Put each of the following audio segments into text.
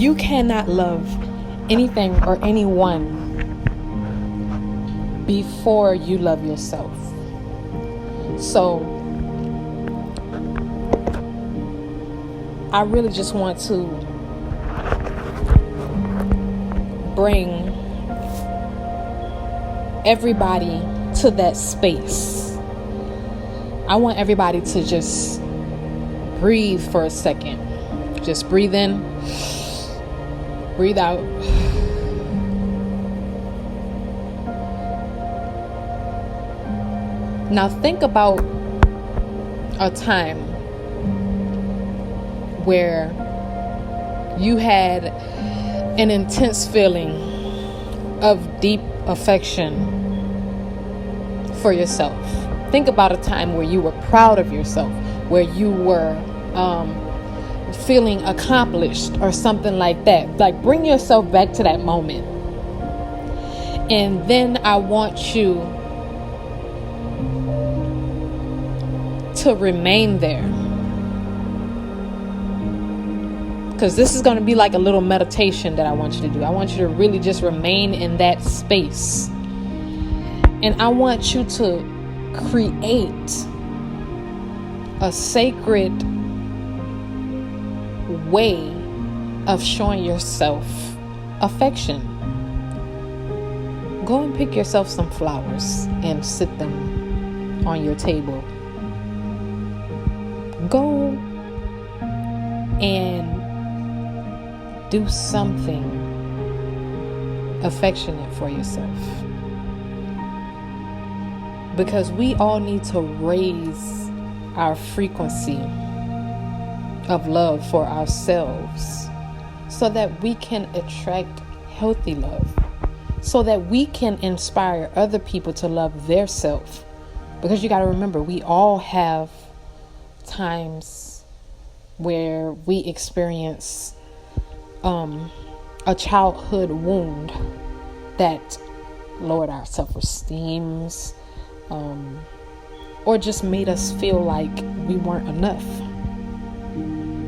You cannot love anything or anyone before you love yourself. So I really just want to bring everybody to that space. I want everybody to just breathe for a second. Just breathe in, breathe out. Now think about a time where you had an intense feeling of deep affection for yourself. Think about a time where you were proud of yourself, where you were feeling accomplished or something like that. Like, bring yourself back to that moment. And then I want you to remain there. Because this is going to be like a little meditation that I want you to do. I want you to really just remain in that space. And I want you to create a sacred way of showing yourself affection. Go and pick yourself some flowers and sit them on your table. Go and do something affectionate for yourself. Because we all need to raise our frequency of love for ourselves so that we can attract healthy love, so that we can inspire other people to love their self. Because you got to remember, we all have times where we experience a childhood wound that lowered our self-esteems, or just made us feel like we weren't enough.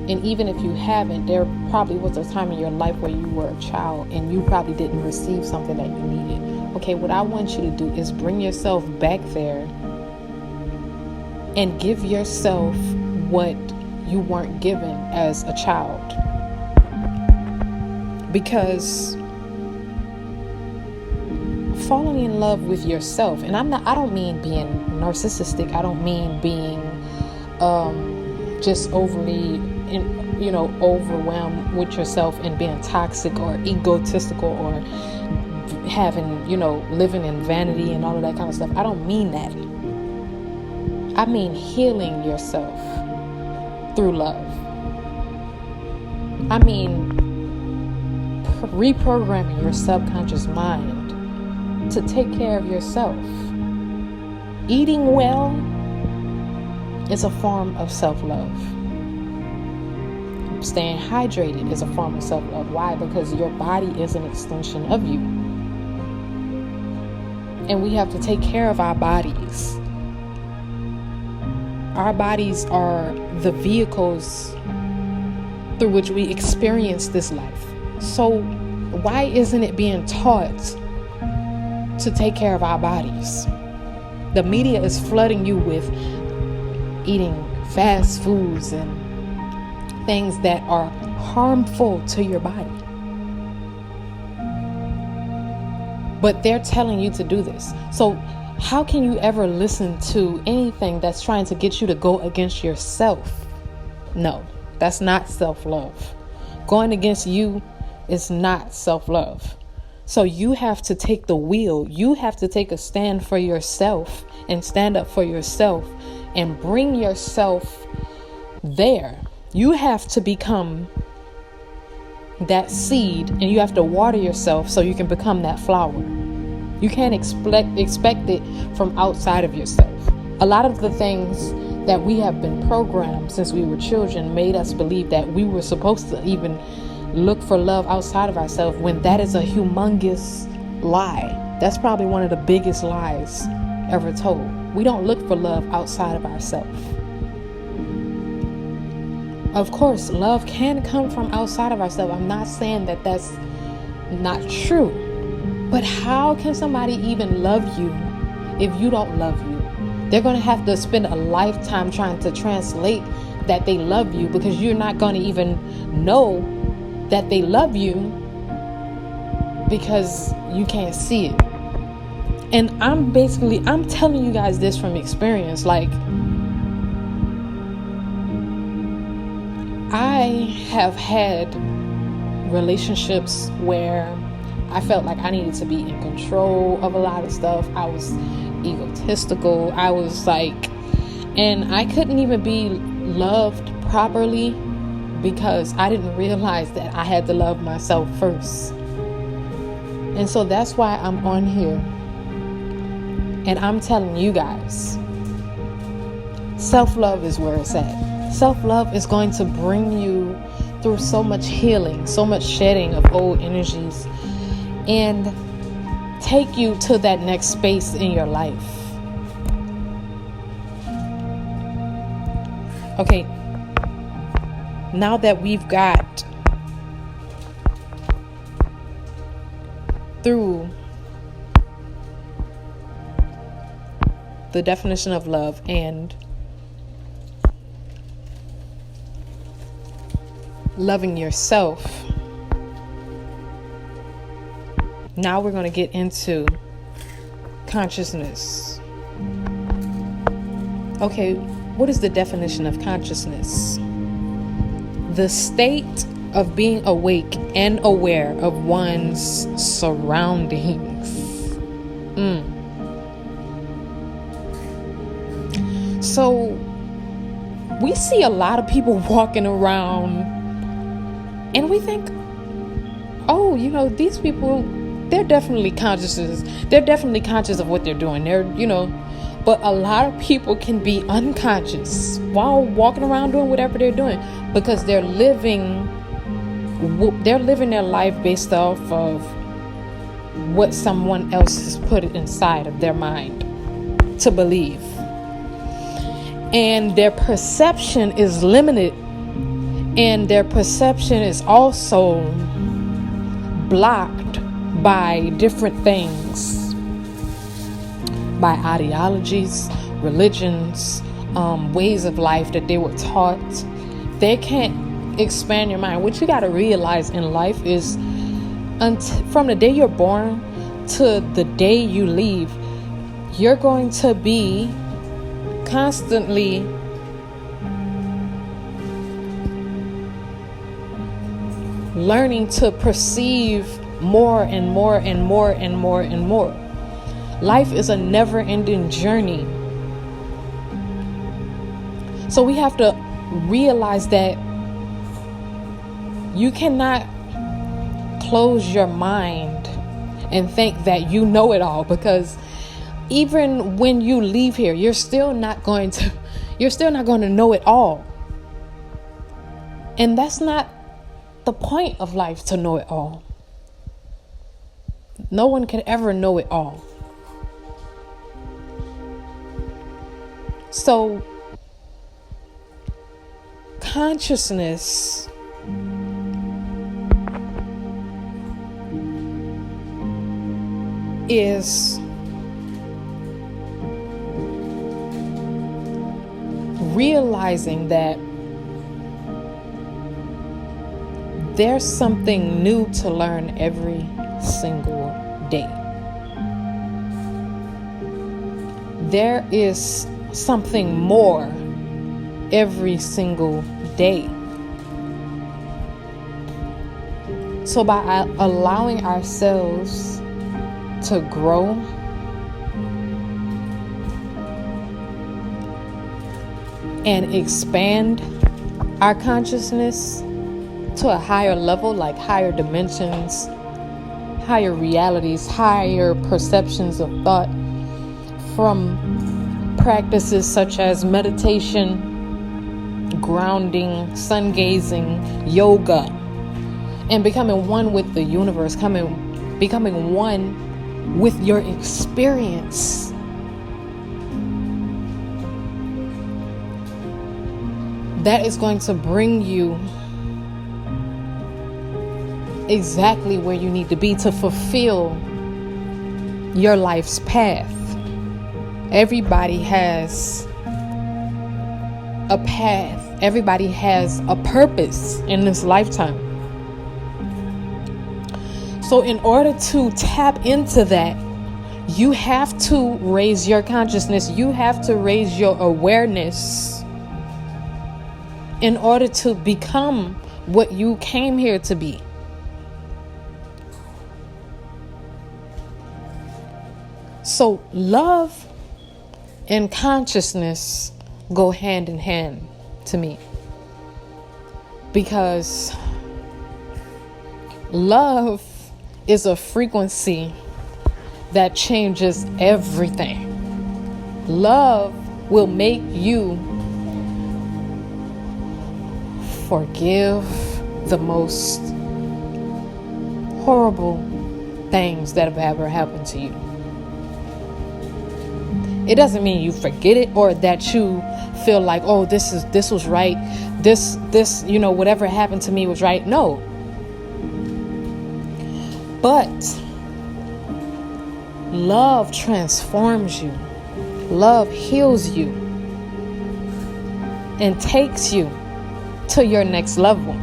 And even if you haven't, there probably was a time in your life where you were a child and you probably didn't receive something that you needed. Okay, what I want you to do is bring yourself back there and give yourself what you weren't given as a child. Because falling in love with yourself, and I don't mean being narcissistic. I don't mean being just overly overwhelmed with yourself and being toxic or egotistical or having, living in vanity and all of that kind of stuff. I don't mean that. I mean healing yourself through love. I mean reprogramming your subconscious mind to take care of yourself. Eating well is a form of self-love. Staying hydrated is a form of self-love. Why? Because your body is an extension of you. And we have to take care of our bodies. Our bodies are the vehicles through which we experience this life. So why isn't it being taught to take care of our bodies? The media is flooding you with eating fast foods and things that are harmful to your body. But they're telling you to do this. So how can you ever listen to anything that's trying to get you to go against yourself? No, that's not self-love. Going against you is not self-love. So you have to take the wheel. You have to take a stand for yourself and stand up for yourself and bring yourself there. You have to become that seed and you have to water yourself so you can become that flower. You can't expect it from outside of yourself. A lot of the things that we have been programmed since we were children made us believe that we were supposed to even look for love outside of ourselves, when that is a humongous lie. That's probably one of the biggest lies ever told. We don't look for love outside of ourselves. Of course, love can come from outside of ourselves. I'm not saying that that's not true. But how can somebody even love you if you don't love you? They're going to have to spend a lifetime trying to translate that they love you, because you're not going to even know that they love you because you can't see it. And I'm telling you guys this from experience. Like, I have had relationships where I felt like I needed to be in control of a lot of stuff. I was egotistical. I was like, and I couldn't even be loved properly because I didn't realize that I had to love myself first. And so that's why I'm on here. And I'm telling you guys, self-love is where it's at. Self-love is going to bring you through so much healing, so much shedding of old energies, and take you to that next space in your life. Okay, now that we've got through the definition of love and loving yourself, now we're going to get into consciousness. Okay, what is the definition of consciousness? The state of being awake and aware of one's surroundings. So we see a lot of people walking around and we think, oh, these people, they're definitely conscious. They're definitely conscious of what they're doing. But a lot of people can be unconscious while walking around doing whatever they're doing, because they're living their life based off of what someone else has put inside of their mind to believe. And their perception is limited, and their perception is also blocked by different things, by ideologies, religions, ways of life that they were taught. They can't expand your mind. What you got to realize in life is, from the day you're born to the day you leave, you're going to be constantly learning to perceive more and more and more and more and more. Life is a never-ending journey. So we have to realize that you cannot close your mind and think that you know it all, because even when you leave here, you're still not going to know it all. And that's not the point of life, to know it all. No one can ever know it all. So consciousness is realizing that there's something new to learn every single day. There is something more every single day. So by allowing ourselves to grow and expand our consciousness to a higher level, like higher dimensions, higher realities, higher perceptions of thought, from practices such as meditation, grounding, sun gazing, yoga, and becoming one with the universe, becoming one with your experience. that is going to bring you exactly where you need to be to fulfill your life's path. Everybody has a path. Everybody has a purpose in this lifetime. So in order to tap into that, you have to raise your consciousness. You have to raise your awareness in order to become what you came here to be. So love and consciousness go hand in hand to me, because love is a frequency that changes everything. Love will make you forgive the most horrible things that have ever happened to you. It doesn't mean you forget it or that you feel like, oh, this was right. This, whatever happened to me was right. No. But love transforms you. Love heals you and takes you to your next level.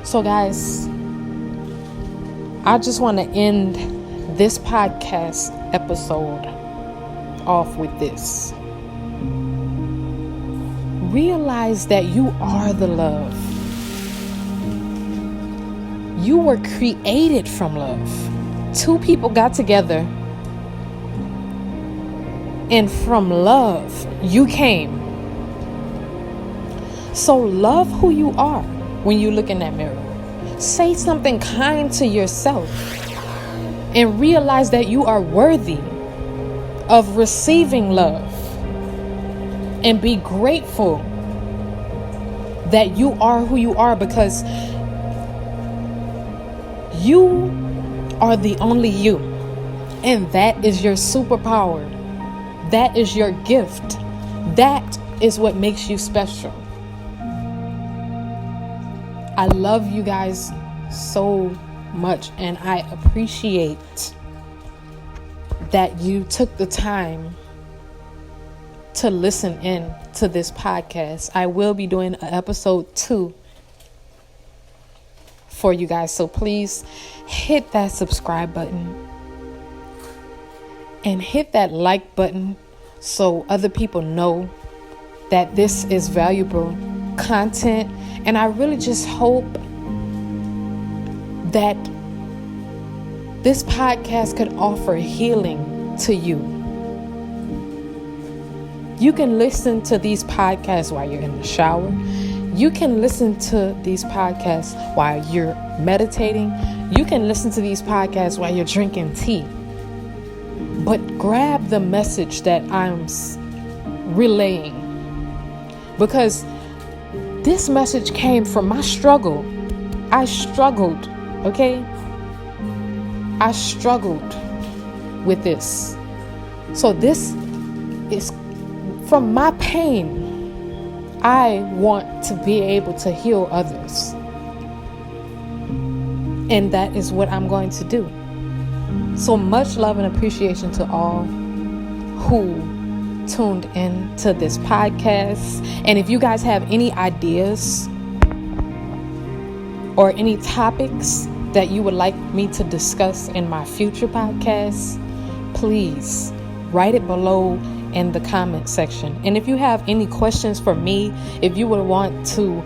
So guys, I just want to end this podcast episode off with this. Realize that you are the love. You were created from love. Two people got together, and from love you came. So love who you are when you look in that mirror. Say something kind to yourself and realize that you are worthy of receiving love, and be grateful that you are who you are, because you are the only you, and that is your superpower. That is your gift. That is what makes you special. I love you guys so much, and I appreciate that you took the time to listen in to this podcast. I will be doing an episode 2 for you guys, so please hit that subscribe button and hit that like button so other people know that this is valuable content. And I really just hope that this podcast could offer healing to you. You can listen to these podcasts while you're in the shower. You can listen to these podcasts while you're meditating. You can listen to these podcasts while you're drinking tea. But grab the message that I'm relaying, because this message came from my struggle. I struggled, okay? I struggled with this. So this is from my pain. I want to be able to heal others. And that is what I'm going to do. So much love and appreciation to all who tuned in to this podcast. And if you guys have any ideas or any topics that you would like me to discuss in my future podcasts, please write it below in the comment section. And if you have any questions for me, if you would want to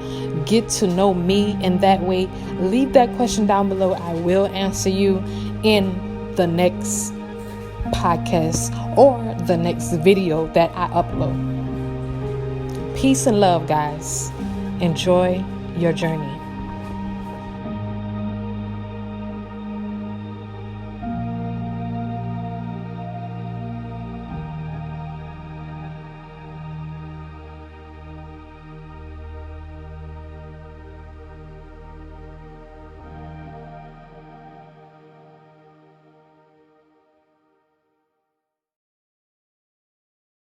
get to know me in that way, leave that question down below. I will answer you in the next podcast or the next video that I upload. Peace and love, guys. Enjoy your journey.